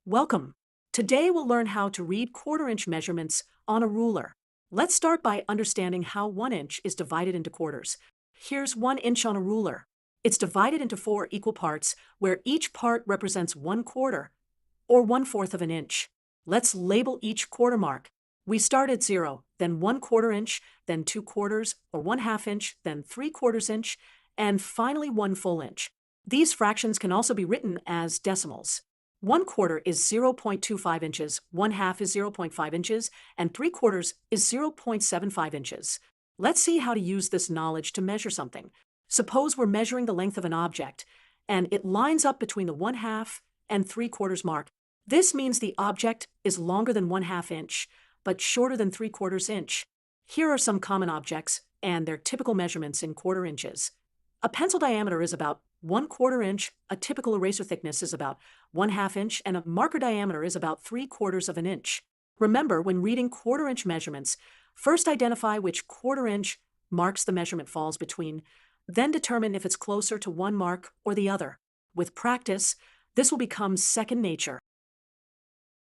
Welcome. Today we'll learn how to read quarter-inch measurements on a ruler. Let's start by understanding how 1 inch is divided into quarters. Here's 1 inch on a ruler. It's divided into 4 equal parts, where each part represents 1/4, or 1/4 of an inch. Let's label each quarter mark. We start at 0, then 1/4 inch, then 2/4, or 1/2 inch, then 3/4 inch, and finally 1 full inch. These fractions can also be written as decimals. 1/4 is 0.25 inches, 1/2 is 0.5 inches, and 3/4 is 0.75 inches. Let's see how to use this knowledge to measure something. Suppose we're measuring the length of an object, and it lines up between the 1/2 and 3/4 mark. This means the object is longer than 1/2 inch, but shorter than 3/4 inch. Here are some common objects and their typical measurements in quarter inches. A pencil diameter is about 1/4 inch, a typical eraser thickness is about 1/2 inch, and a marker diameter is about 3/4 of an inch. Remember, when reading quarter-inch measurements, first identify which quarter-inch marks the measurement falls between, then determine if it's closer to one mark or the other. With practice, this will become second nature.